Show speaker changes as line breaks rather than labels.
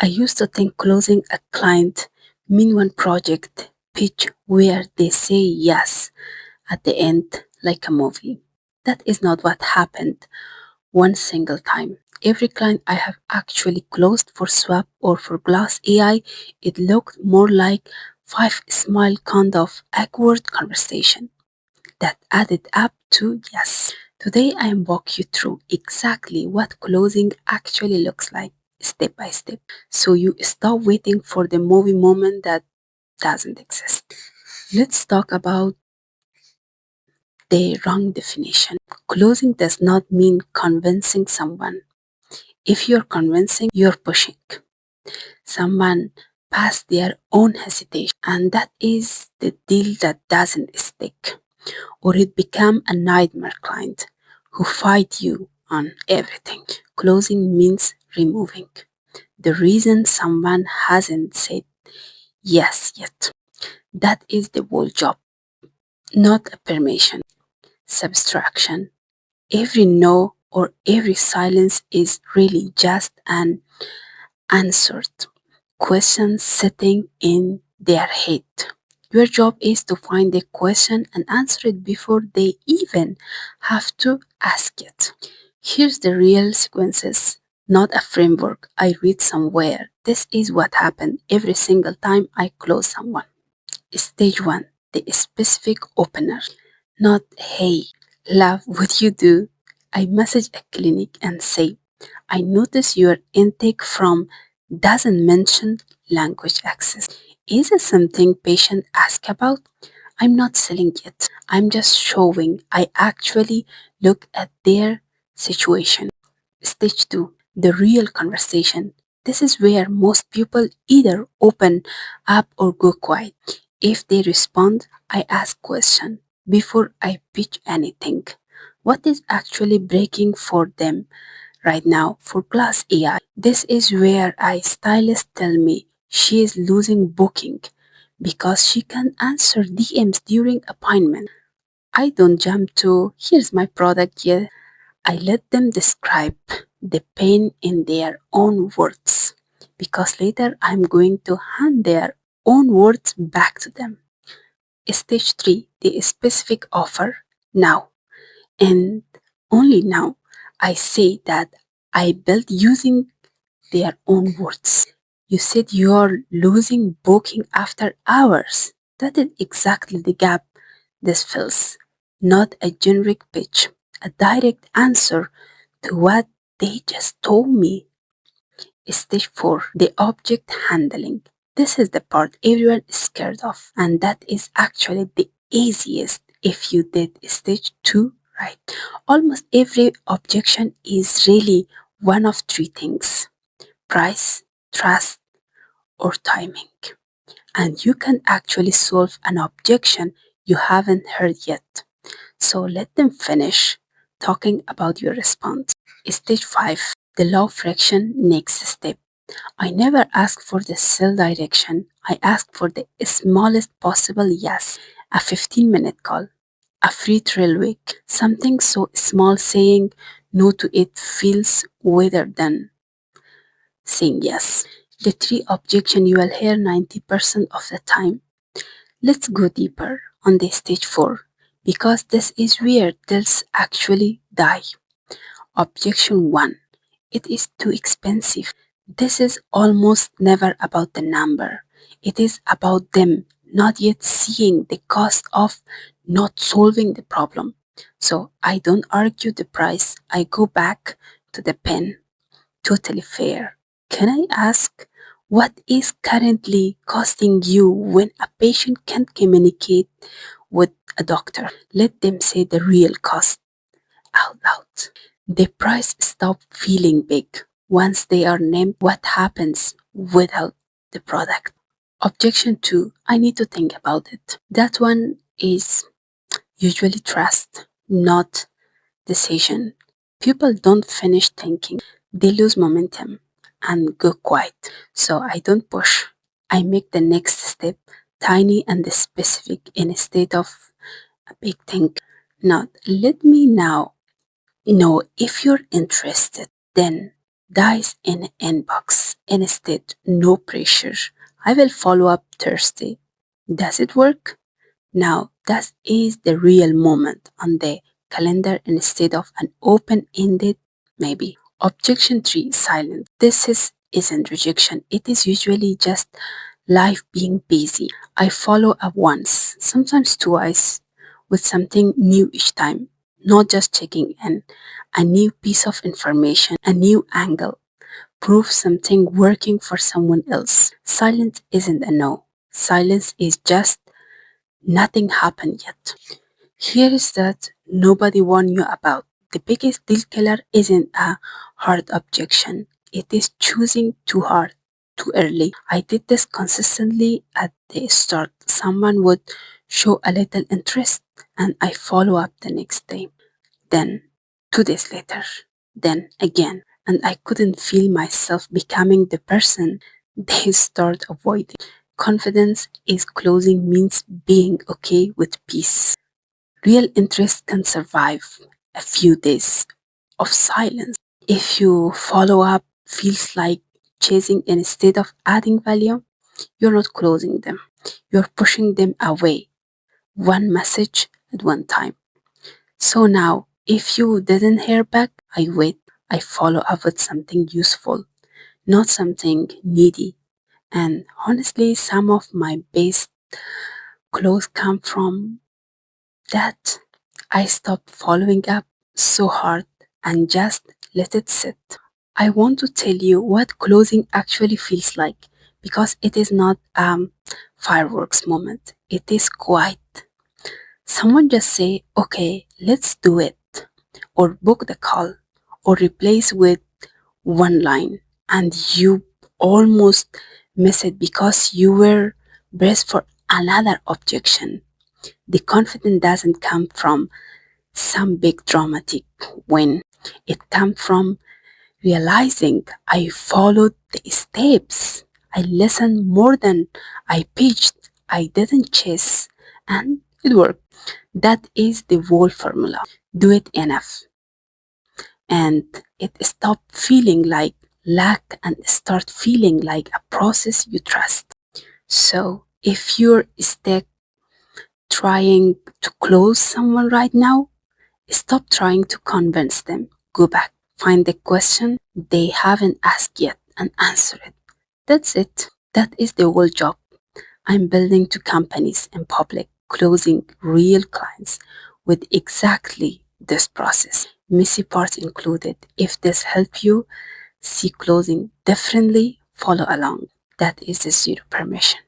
I used to think closing a client mean one project pitch where they say yes at the end like a movie. That is not what happened one single time. Every client I have actually closed for Swap or for Glass AI, it looked more like five smile kind of awkward conversation that added up to yes. Today I am walk you through exactly what closing actually looks like step by step. So you stop waiting for the movie moment that doesn't exist. Let's talk about the wrong definition. Closing does not mean convincing someone. If you're convincing, you're pushing someone past their own hesitation, and that is the deal that doesn't stick, or it become a nightmare client who fight you on everything. Closing means removing the reason someone hasn't said yes yet. That is the whole job, not a permission, subtraction. Every no or every silence is really just an answered question sitting in their head. Your job is to find the question and answer it before they even have to ask it. Here's the real sequences, not a framework I read somewhere. This is what happened every single time I close someone. Stage 1, the specific opener. Not, hey, love, what you do? I message a clinic and say, I notice your intake from doesn't mention language access. Is it something patient ask about? I'm not selling it. I'm just showing I actually look at their situation. Stage 2, the real conversation. This is where most people either open up or go quiet. If they respond, I ask question before I pitch anything. What is actually breaking for them right now for Plus AI? This is where I stylist tell me she is losing booking because she can answer DMs during appointment. I don't jump to here's my product yet. I let them describe the pain in their own words because later I'm going to hand their own words back to them. Stage 3, the specific offer. Now and only now I say that I built using their own words. You said you're losing booking after hours. That is exactly the gap this fills. Not a generic pitch, a direct answer to what they just told me. Stage 4, the object handling. This is the part everyone is scared of, and that is actually the easiest if you did stage 2 right. Almost every objection is really one of three things: price, trust, or timing. And you can actually solve an objection you haven't heard yet. So let them finish talking about your response. Stage 5, the low friction next step. I never ask for the cell direction. I ask for the smallest possible yes. A 15-minute call, a free trail week, something so small saying no to it feels better than saying yes. The three objection you will hear 90% of the time. Let's go deeper on the stage 4 because this is where deals actually die. Objection 1. It is too expensive. This is almost never about the number. It is about them not yet seeing the cost of not solving the problem. So I don't argue the price. I go back to the pen. Totally fair. Can I ask what is currently costing you when a patient can't communicate with a doctor? Let them say the real cost out loud. The price stop feeling big once they are named. What happens without the product? Objection 2, I need to think about it. That one is usually trust, not decision. People don't finish thinking, they lose momentum and go quiet. So I don't push. I make the next step tiny and specific instead of a big thing. Not let me now know if you're interested. Then dies in inbox. Instead, no pressure. I will follow up Thursday. Does it work? Now, that is the real moment on the calendar instead of an open ended maybe. Objection 3, silence. Isn't rejection, it is usually just life being busy. I follow up once, sometimes twice, with something new each time, not just checking in. A new piece of information, a new angle, prove something working for someone else. Silence isn't a no. Silence is just nothing happened yet. Here is that nobody warned you about. The biggest deal killer isn't a hard objection. It is choosing too hard, too early. I did this consistently at the start. Someone would show a little interest and I follow up the next day. Then, 2 days later, then again. And I couldn't feel myself becoming the person they start avoiding. Confidence is closing means being okay with peace. Real interest can survive a few days of silence. If you follow up feels like chasing instead of adding value, you're not closing them. You're pushing them away, one message at one time. So now, if you didn't hear back, I wait. I follow up with something useful, not something needy. And honestly, some of my best close come from that. I stopped following up so hard and just let it sit. I want to tell you what closing actually feels like because it is not fireworks moment. It is quiet. Someone just say, "Okay, let's do it," or book the call, or replace with one line, and you almost miss it because you were braced for another objection. The confidence doesn't come from some big dramatic win. It comes from realizing I followed the steps. I listened more than I pitched. I didn't chase, and it worked. That is the whole formula. Do it enough, and it stop feeling like lack and start feeling like a process you trust. So if you're stuck trying to close someone right now, stop trying to convince them. Go back, find the question they haven't asked yet, and answer it. That's it. That is the whole job. I'm building two companies in public, closing real clients with exactly this process. Messy parts included. If this helped you see closing differently, follow along. That is the zero permission.